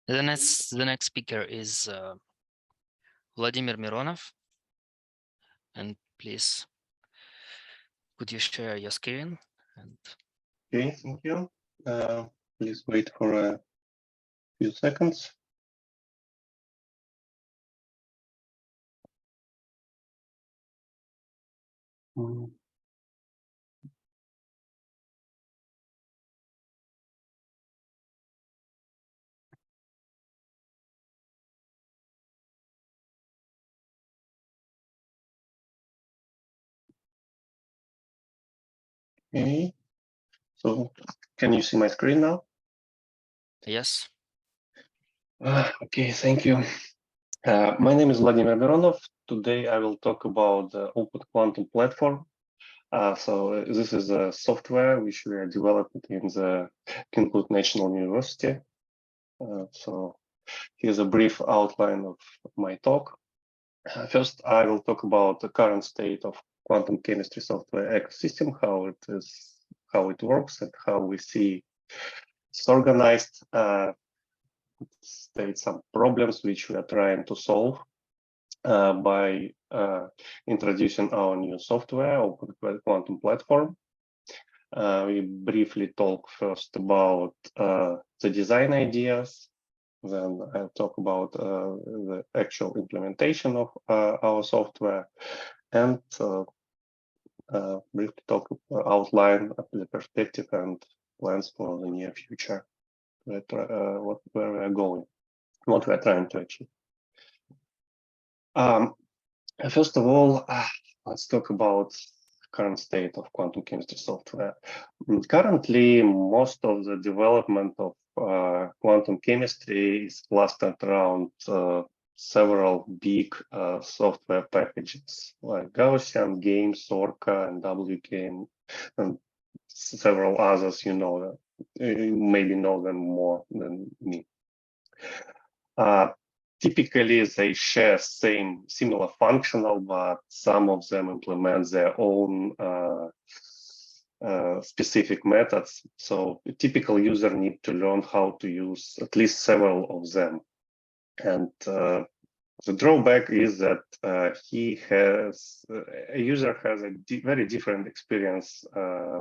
The next speaker is Vladimir Mironov. And please, could you share your screen? Okay, thank you. Please wait for a few seconds. Okay, so can you see my screen now? Yes. Okay, thank you. My name is Vladimir Mironov. Today I will talk about the Open Quantum Platform. So this is a software which we are developing in the Kinkut National University. So here's a brief outline of my talk. First, I will talk about the current state of quantum chemistry software ecosystem, how it works, and how we see it's organized. State some problems which we are trying to solve by introducing our new software, Open Quantum Platform. We briefly talk first about the design ideas. Then I'll talk about the actual implementation of our software, and briefly outline the perspective and plans for the near future, where we are going, what we are trying to achieve. First of all, let's talk about current state of quantum chemistry software. Currently, most of the development of quantum chemistry is clustered around several big software packages like Gaussian, Games, Orca, and WGame, and several others. You maybe know them more than me. Typically, they share similar functional, but some of them implement their own specific methods. So a typical user needs to learn how to use at least several of them. And the drawback is that a user has a very different experience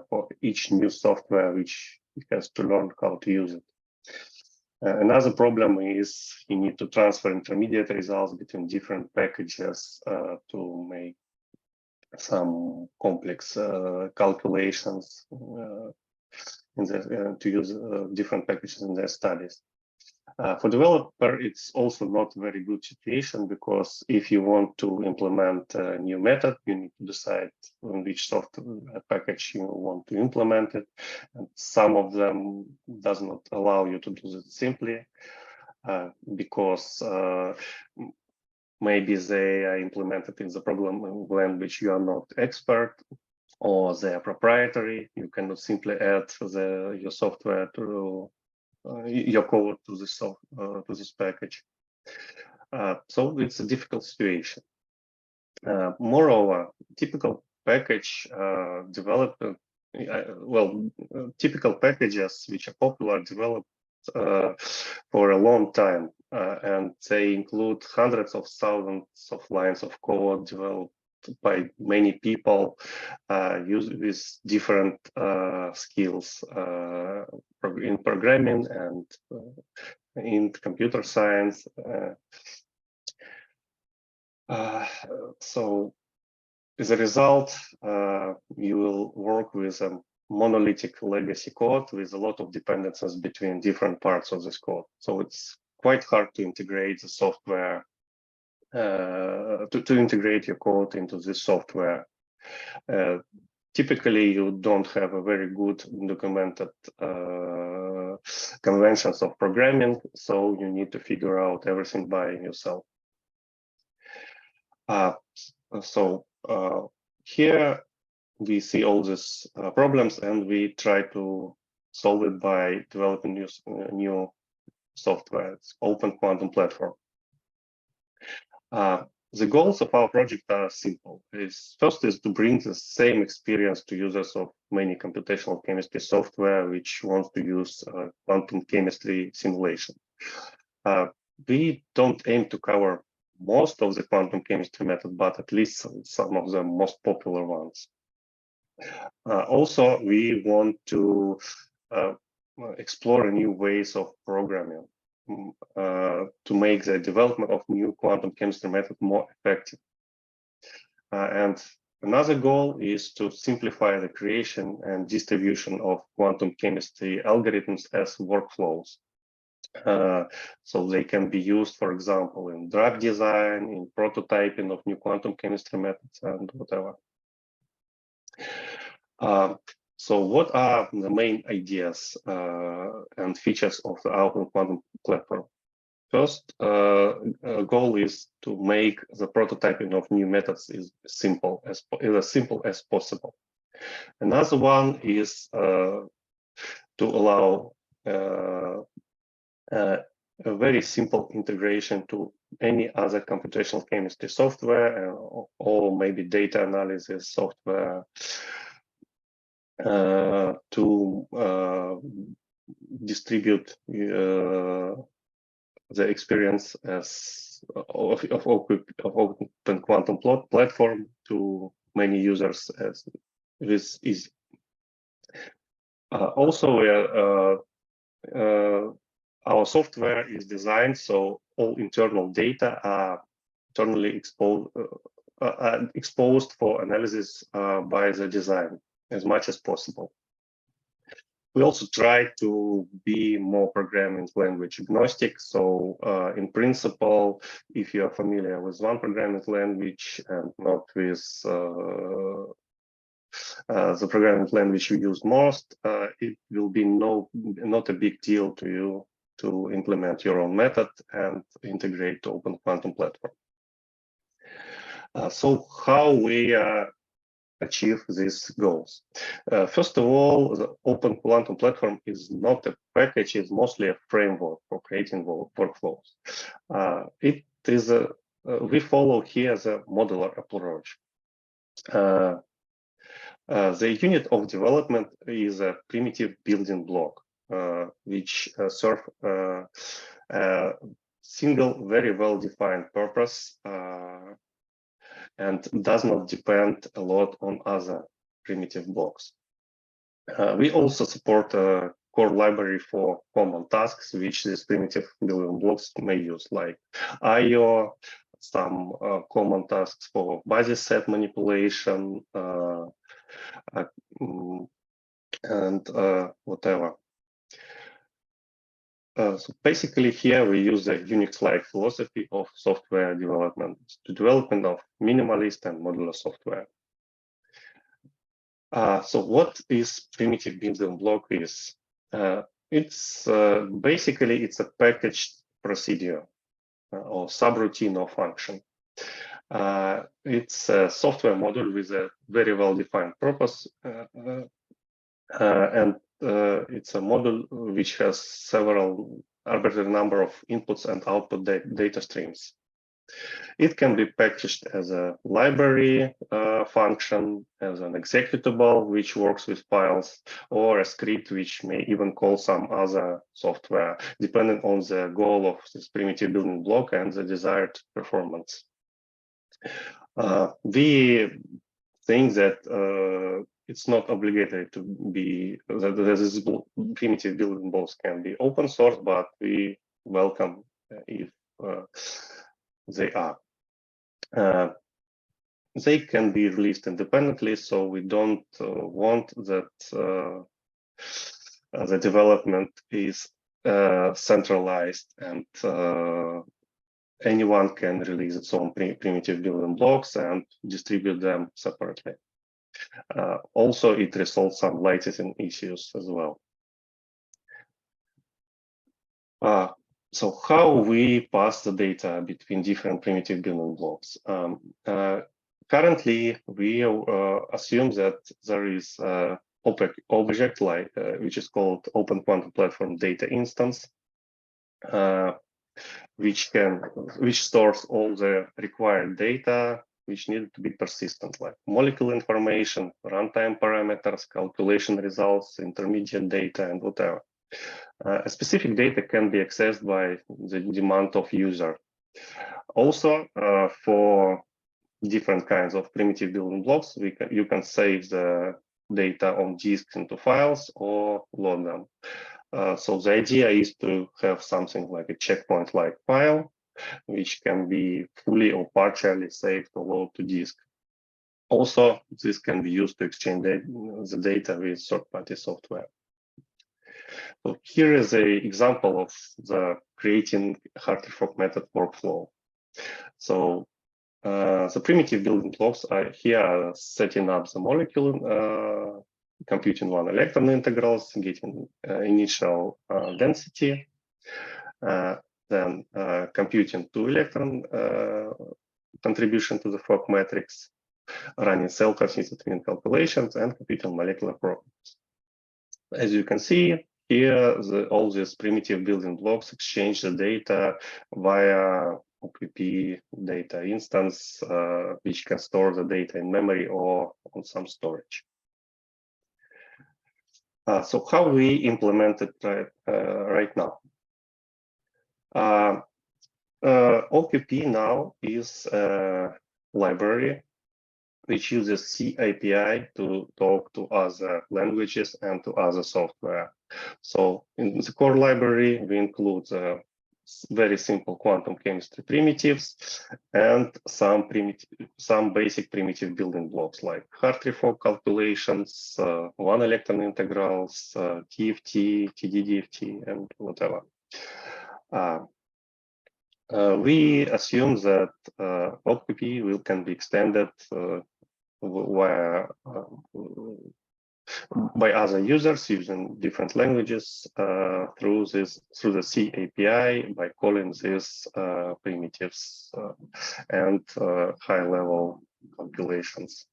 for each new software, which he has to learn how to use it. Another problem is you need to transfer intermediate results between different packages to make some complex calculations to use different packages in their studies. For developer, it's also not a very good situation, because if you want to implement a new method, you need to decide on which software package you want to implement it. And some of them does not allow you to do it simply because maybe they are implemented in the programming language you are not expert, or they are proprietary. You cannot simply add your software to your code to this package. So it's a difficult situation. Moreover, typical package development, typical packages which are popular developed for a long time, and they include hundreds of thousands of lines of code developed by many people with different skills in programming and in computer science. So as a result, you will work with a monolithic legacy code with a lot of dependencies between different parts of this code. So it's quite hard to integrate the software, to integrate your code into this software. Typically, you don't have a very good documented conventions of programming, so you need to figure out everything by yourself. Here we see all these problems, and we try to solve it by developing new software. It's Open Quantum Platform. The goals of our project are simple. First is to bring the same experience to users of many computational chemistry software which wants to use quantum chemistry simulation. We don't aim to cover most of the quantum chemistry method, but at least some of the most popular ones. Also, we want to explore new ways of programming to make the development of new quantum chemistry method more effective. And another goal is to simplify the creation and distribution of quantum chemistry algorithms as workflows. So they can be used, for example, in drug design, in prototyping of new quantum chemistry methods, and whatever. So what are the main ideas and features of the Open Quantum Platform? First goal is to make the prototyping of new methods as simple as possible. Another one is to allow a very simple integration to any other computational chemistry software or maybe data analysis software to distribute the experience of Open Quantum Platform to many users as this is. Also, our software is designed so all internal data are internally exposed for analysis by the design as much as possible. We also try to be more programming language agnostic. So in principle, if you are familiar with one programming language and not with the programming language you use most, it will be not a big deal to you to implement your own method and integrate to Open Quantum Platform. So how we achieve these goals? First of all, the Open Quantum Platform is not a package, it's mostly a framework for creating workflows. It is we follow here the modular approach. The unit of development is a primitive building block, which serves a single, very well-defined purpose and does not depend a lot on other primitive blocks. We also support a core library for common tasks, which these primitive building blocks may use, like I/O, some common tasks for basis set manipulation, and whatever. So basically here we use the Unix-like philosophy of software development, the development of minimalist and modular software. So what is primitive building block is? It's basically it's a packaged procedure or subroutine or function. It's a software module with a very well-defined purpose, and it's a module which has several arbitrary number of inputs and output data streams. It can be packaged as a library function, as an executable which works with files, or a script which may even call some other software, depending on the goal of this primitive building block and the desired performance. We think that it's not obligatory to be that this primitive building blocks can be open source, but we welcome if they are. They can be released independently, so we don't want that the development is centralized and anyone can release its own primitive building blocks and distribute them separately. Also, it resolves some licensing issues as well. So how we pass the data between different primitive building blocks? Currently, we assume that there is an object like which is called Open Quantum Platform Data Instance, which stores all the required data which need to be persistent, like molecule information, runtime parameters, calculation results, intermediate data, and whatever. Specific data can be accessed by the demand of user. Also, for different kinds of primitive building blocks, you can save the data on disk into files or load them. So the idea is to have something like a checkpoint-like file, which can be fully or partially saved or load to disk. Also, this can be used to exchange the data with third-party software. So here is an example of the creating hard fork method workflow. So the primitive building blocks are here setting up the molecule, computing one electron integrals, getting initial density, then computing two electron contribution to the fork matrix, running cell constituent calculations, and computing molecular properties. As you can see here, all these primitive building blocks exchange the data via OPP data instance, which can store the data in memory or on some storage. So how we implement it right now? OPP now is a library which uses C API to talk to other languages and to other software. So in the core library, we include very simple quantum chemistry primitives and some basic primitive building blocks like Hartree fork calculations, one electron integrals, TFT, TD-DFT, and whatever. We assume that OPP can be extended by other users using different languages through the C API by calling these primitives and high-level calculations.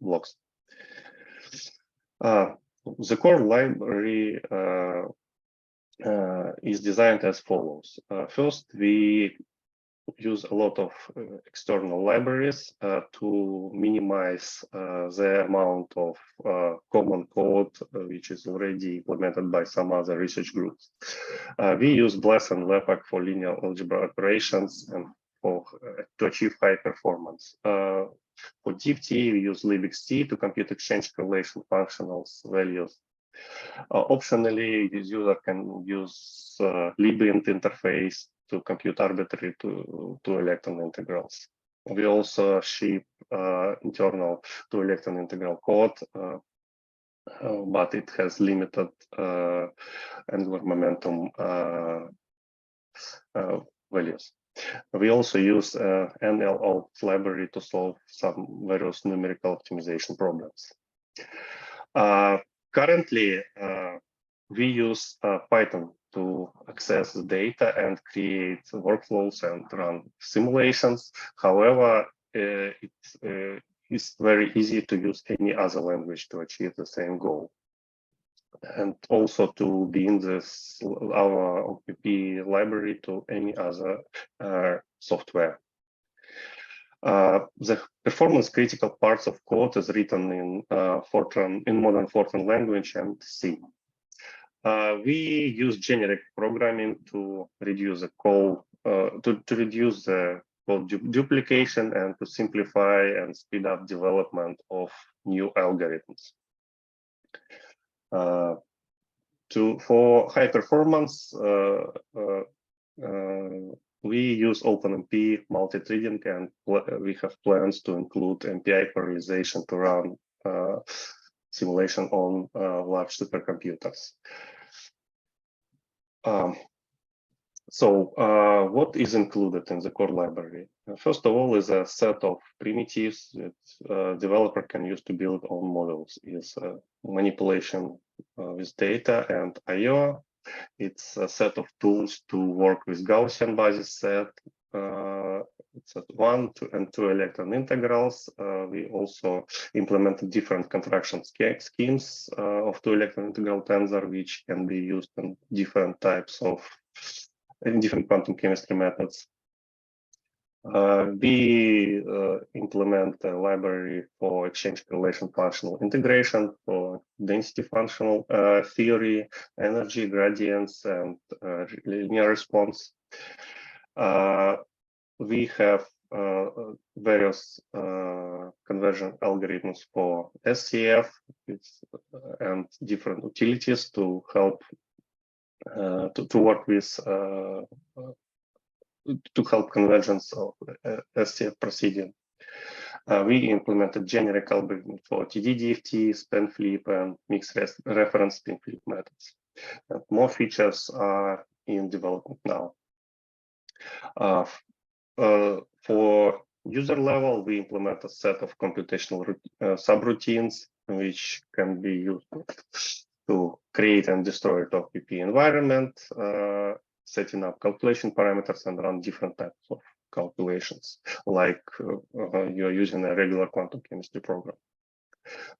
Blocks. The core library is designed as follows. First, we use a lot of external libraries to minimize the amount of common code which is already implemented by some other research groups. We use BLAS and LEPAC for linear algebra operations and to achieve high performance. For DFT, we use libxT to compute exchange correlation functionals values. Optionally, this user can use libint interface to compute arbitrary two electron integrals. We also ship internal two electron integral code, but it has limited angular momentum values. We also use NLO library to solve some various numerical optimization problems. Currently, we use Python to access the data and create workflows and run simulations. However, it's very easy to use any other language to achieve the same goal. And also to be in our OPP library to any other software. The performance critical parts of code is written in modern Fortran language and C. We use generic programming to reduce the code, to reduce the code duplication and to simplify and speed up development of new algorithms. For high performance, we use OpenMP multi-threading, and we have plans to include MPI parallelization to run simulation on large supercomputers. So what is included in the core library? First of all is a set of primitives that developer can use to build own models. Is manipulation with data and I/O. It's a set of tools to work with Gaussian basis set. It's one, two, and two electron integrals. We also implemented different contraction schemes of two electron integral tensor, which can be used in different types of different quantum chemistry methods. We implement a library for exchange correlation functional integration for density functional theory, energy gradients, and linear response. We have various conversion algorithms for SCF and different utilities to help to work with to help convergence of SCF procedure. We implemented generic algorithm for TD-DFT, span flip, and mixed reference spin flip methods. And more features are in development now. For user level, we implement a set of computational subroutines which can be used to create and destroy a TOPP environment, setting up calculation parameters and run different types of calculations, like you're using a regular quantum chemistry program.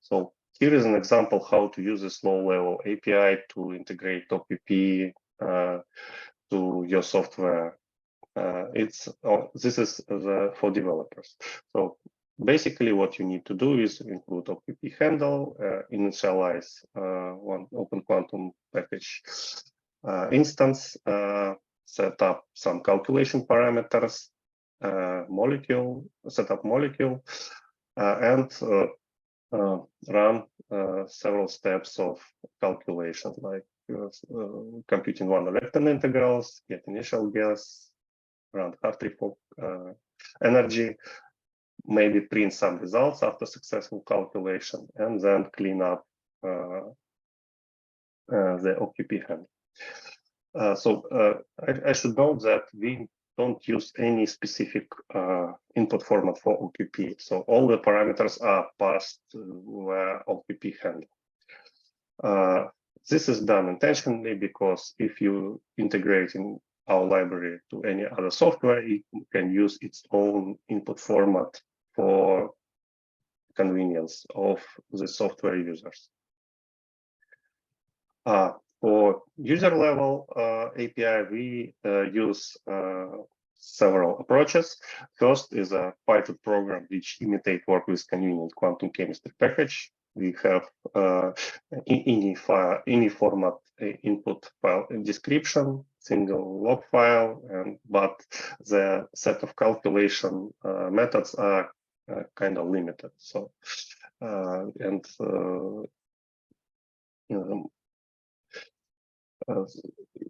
So here is an example how to use this low-level API to integrate TOPP to your software. This is for developers. So basically, what you need to do is include OPP handle, initialize one Open Quantum package instance, set up some calculation parameters, set up molecule, and run several steps of calculations, like computing one electron integrals, get initial guess, run Hartree energy, maybe print some results after successful calculation, and then clean up the OQP handle. I should note that we don't use any specific input format for OQP. So all the parameters are passed via OQP handle. This is done intentionally because if you integrate in our library to any other software, it can use its own input format for convenience of the software users. For user level API, we use several approaches. First is a Python program which imitates work with convenient quantum chemistry package. We have any format input file description, single log file, but the set of calculation methods are kind of limited. So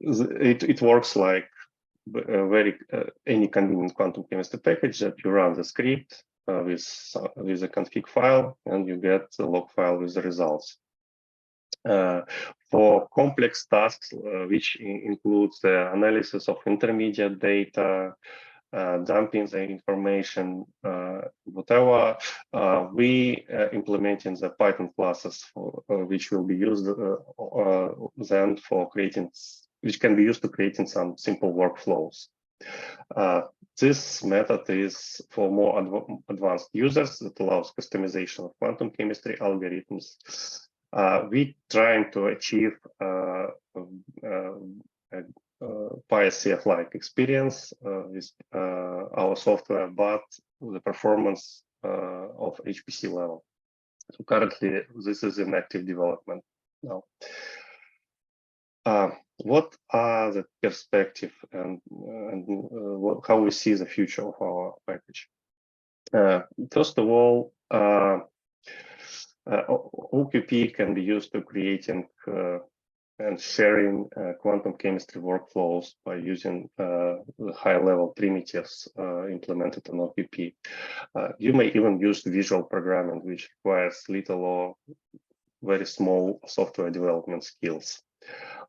it works like any convenient quantum chemistry package that you run the script with a config file, and you get the log file with the results. For complex tasks, which includes the analysis of intermediate data, dumping the information, whatever, we implementing the Python classes which will be used then for creating, which can be used to creating some simple workflows. This method is for more advanced users that allows customization of quantum chemistry algorithms. We trying to achieve PySCF-like experience with our software, but the performance of HPC level. So currently, this is in active development now. What are the perspective and how we see the future of our package? First of all, OQP can be used to creating and sharing quantum chemistry workflows by using the high-level primitives implemented on OQP. You may even use visual programming, which requires little or very small software development skills.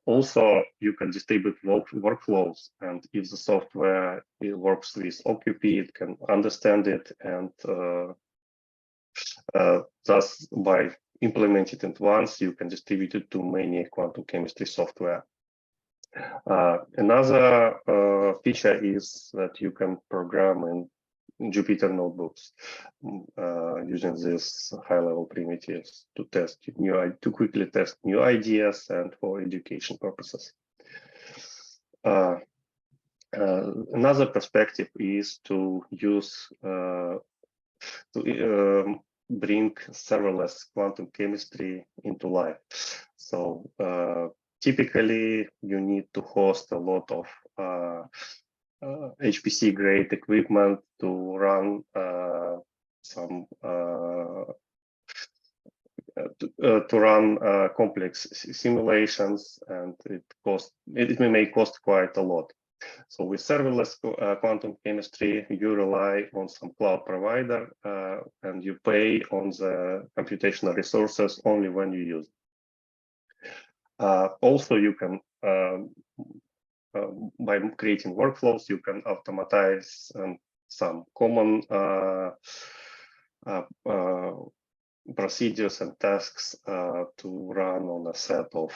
Also, you can distribute workflows, and if the software works with OQP, it can understand it, and thus by implementing it once, you can distribute it to many quantum chemistry software. Another feature is that you can program in Jupyter notebooks using these high-level primitives to quickly test new ideas and for education purposes. Another perspective is to use bring serverless quantum chemistry into life. So typically, you need to host a lot of HPC grade equipment to run some to run complex simulations, and it may cost quite a lot. So with serverless quantum chemistry, you rely on some cloud provider and you pay on the computational resources only when you use it. Also, you can, by creating workflows, you can automatize some common procedures and tasks to run on a set of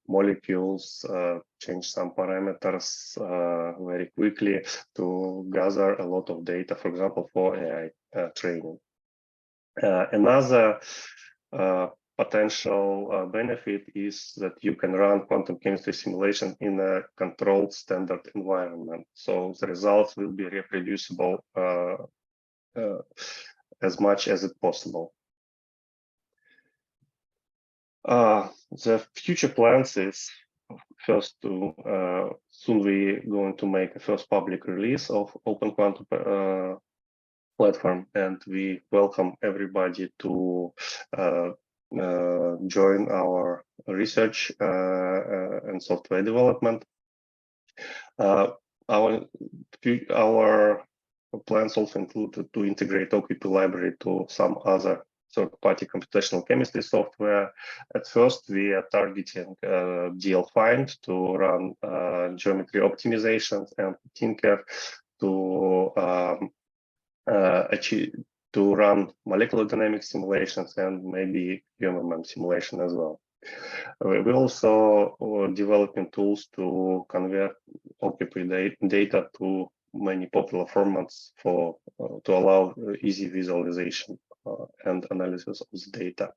molecules, change some parameters very quickly to gather a lot of data, for example, for AI training. Another potential benefit is that you can run quantum chemistry simulation in a controlled standard environment. So the results will be reproducible as much as it's possible. The future plans is first to soon we're going to make a first public release of Open Quantum platform, and we welcome everybody to join our research and software development. Our plans also include to integrate OQP library to some other third-party computational chemistry software. At first, we are targeting DLFind to run geometry optimizations and Tinker to run molecular dynamics simulations and maybe QMMM simulation as well. We're also developing tools to convert OQP data to many popular formats for to allow easy visualization and analysis of the data.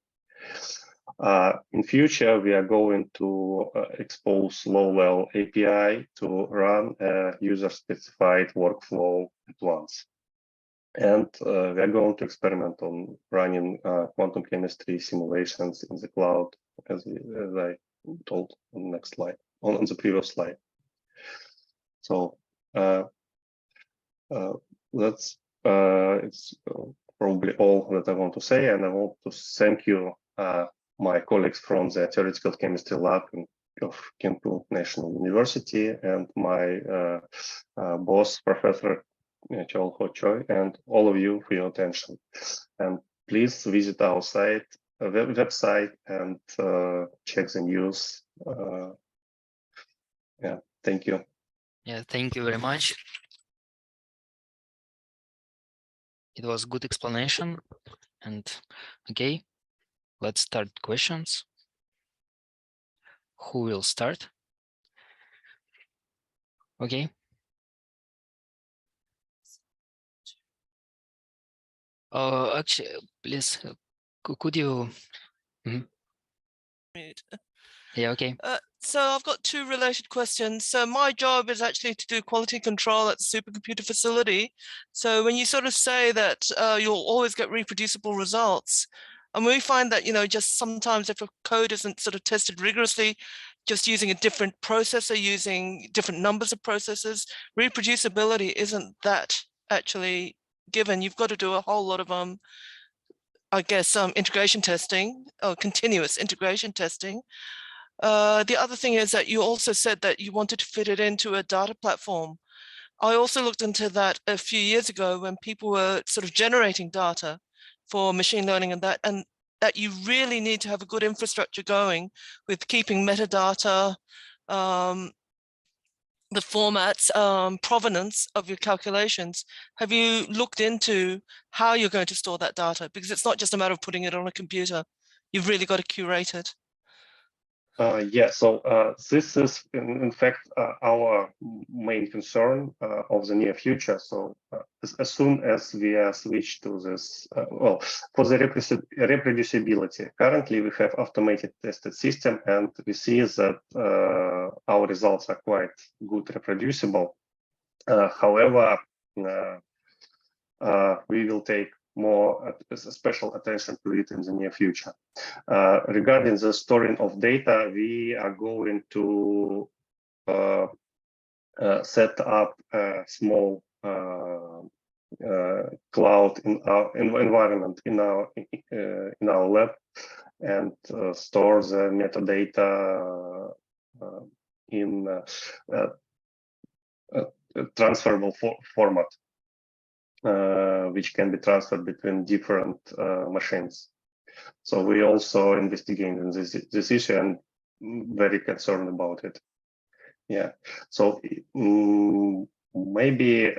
In future, we are going to expose low-level API to run a user-specified workflow at once. And we are going to experiment on running quantum chemistry simulations in the cloud, as I told on the next slide, on the previous slide. So that's it's probably all that I want to say, and I want to thank you, my colleagues from the Theoretical Chemistry Lab of Kimpo National University, and my boss, Professor Chol-Ho Choi, and all of you for your attention. And please visit our site, website, and check the news. Yeah, thank you. Yeah, thank you very much. It was good explanation. And okay, let's start questions. Who will start? Okay. Actually, please, could you? Yeah, okay. So I've got two related questions. So my job is actually to do quality control at the supercomputer facility. So when you sort of say that you'll always get reproducible results, and we find that, you know, just sometimes if a code isn't sort of tested rigorously, just using a different processor, using different numbers of processors, reproducibility isn't that actually given. You've got to do a whole lot of I guess integration testing or continuous integration testing. The other thing is that you also said that you wanted to fit it into a data platform. I also looked into that a few years ago when people were sort of generating data for machine learning and that you really need to have a good infrastructure going with keeping metadata, the formats, provenance of your calculations. Have you looked into how you're going to store that data? Because it's not just a matter of putting it on a computer. You've really got to curate it. Yeah, so this is in fact our main concern of the near future. So as soon as we are switched to this, well, for the reproducibility, currently we have automated tested system, and we see that our results are quite good reproducible. However, we will take more special attention to it in the near future. Regarding the storing of data, we are going to set up a small cloud in our environment in our lab, and store the metadata in transferable format, which can be transferred between different machines. So we also investigating this issue and very concerned about it. Yeah. So maybe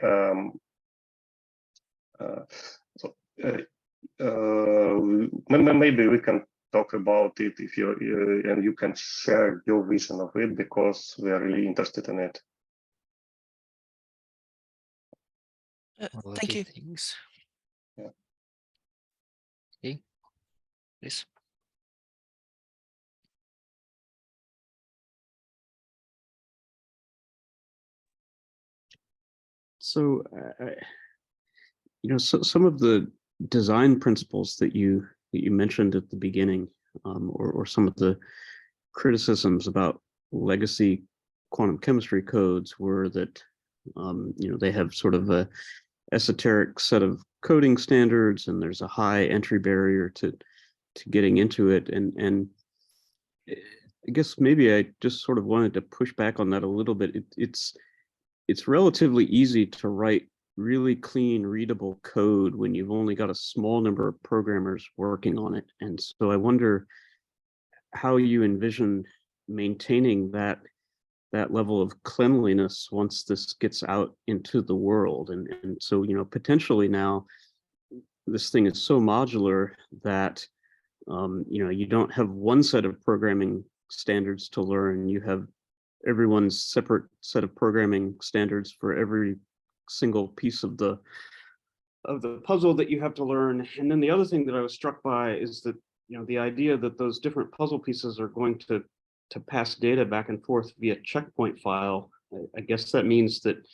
maybe we can talk about it if you and you can share your vision of it, because we are really interested in it. Thank you. Thanks. Yeah. Okay, please. So, some of the design principles that you mentioned at the beginning, or some of the criticisms about legacy quantum chemistry codes were that, they have sort of a esoteric set of coding standards, and there's a high entry barrier to getting into it. And I guess maybe I just sort of wanted to push back on that a little bit. It's relatively easy to write really clean, readable code when you've only got a small number of programmers working on it. And so I wonder how you envision maintaining that level of cleanliness once this gets out into the world. And so, potentially now this thing is so modular that, you don't have one set of programming standards to learn. You have everyone's separate set of programming standards for every single piece of the puzzle that you have to learn. And then the other thing that I was struck by is that, the idea that those different puzzle pieces are going to pass data back and forth via checkpoint file. I guess that means that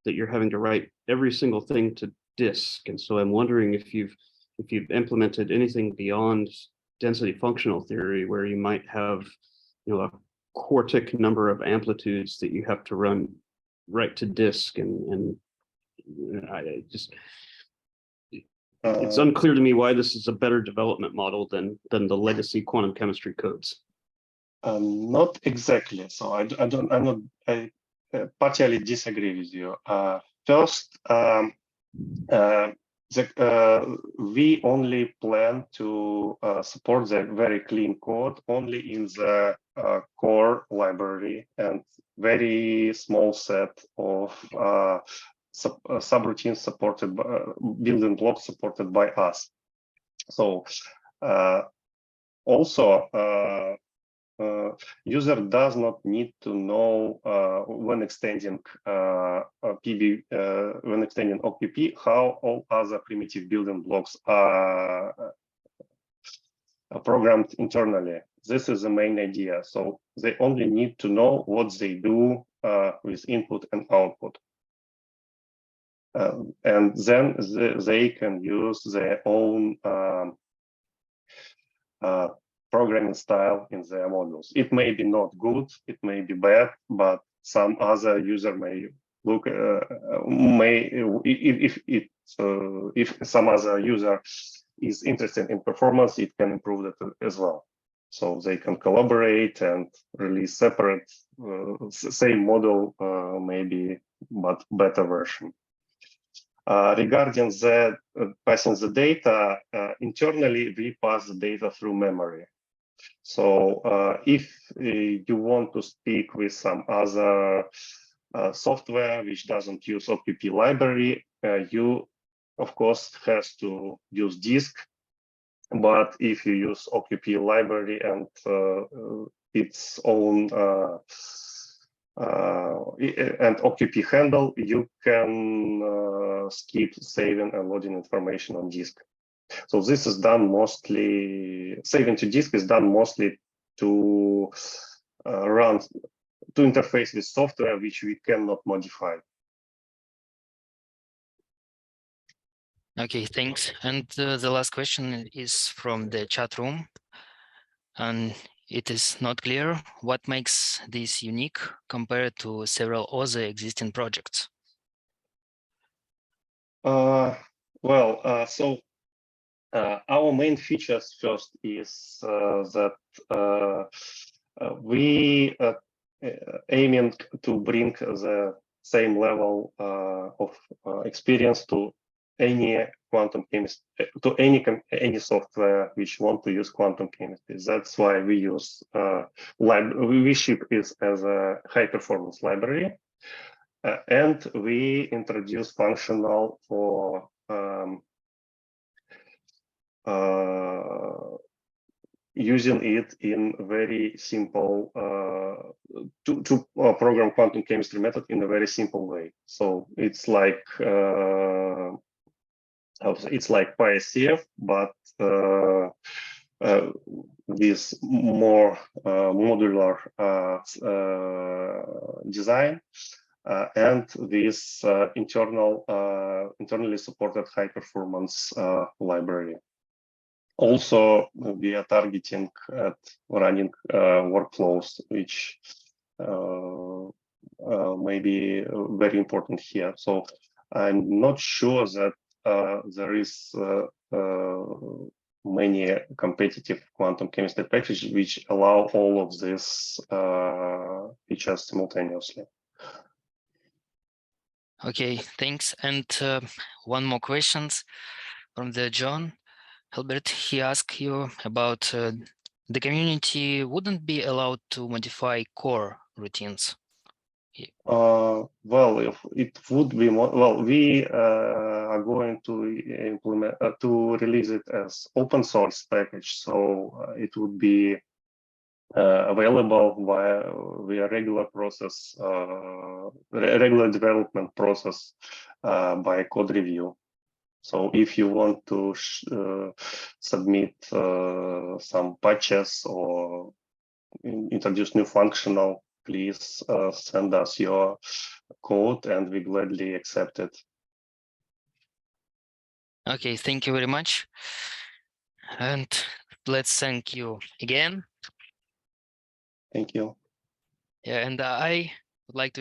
you're having to write every single thing to disk. And so I'm wondering if you've implemented anything beyond density functional theory, where you might have, a quartic number of amplitudes that you have to run right to disk, and I just, it's unclear to me why this is a better development model than the legacy quantum chemistry codes. Not exactly. So I partially disagree with you. First, we only plan to support the very clean code only in the core library, and very small set of subroutines supported by building blocks supported by us. So also user does not need to know when extending when extending OQP how all other primitive building blocks are programmed internally. This is the main idea. So they only need to know what they do with input and output. And then they can use their own programming style in their modules. It may be not good, it may be bad, but some other user may look if some other user is interested in performance, it can improve that as well. So they can collaborate and release separate same model, maybe but better version. Regarding the passing the data, internally we pass the data through memory. So if you want to speak with some other software which doesn't use OQP library, you of course has to use disk. But if you use OQP library and its own and OQP handle, you can skip saving and loading information on disk. So this is done mostly, saving to disk is done mostly to interface with software which we cannot modify. Okay, thanks. And the last question is from the chat room, and it is not clear what makes this unique compared to several other existing projects. Our main features first is that we aiming to bring the same level of experience to any quantum chemistry, to any software which want to use quantum chemistry. That's why we use we ship it as a high performance library, and we introduce functional for using it in very simple to program quantum chemistry method in a very simple way. So it's like PySCF, but with more modular design and this internally supported high performance library. Also, we are targeting at running workflows, which may be very important here. So I'm not sure that there is many competitive quantum chemistry packages which allow all of these features simultaneously. Okay, thanks. And one more question from the John Hilbert. He asked you about the community wouldn't be allowed to modify core routines. Well, if it would be more, well, we are going to implement to release it as open source package, so it would be available via regular process, regular development process by code review. So if you want to submit some patches or introduce new functional, please send us your code and we gladly accept it. Okay, thank you very much. And let's thank you again. Thank you. Yeah, and I would like to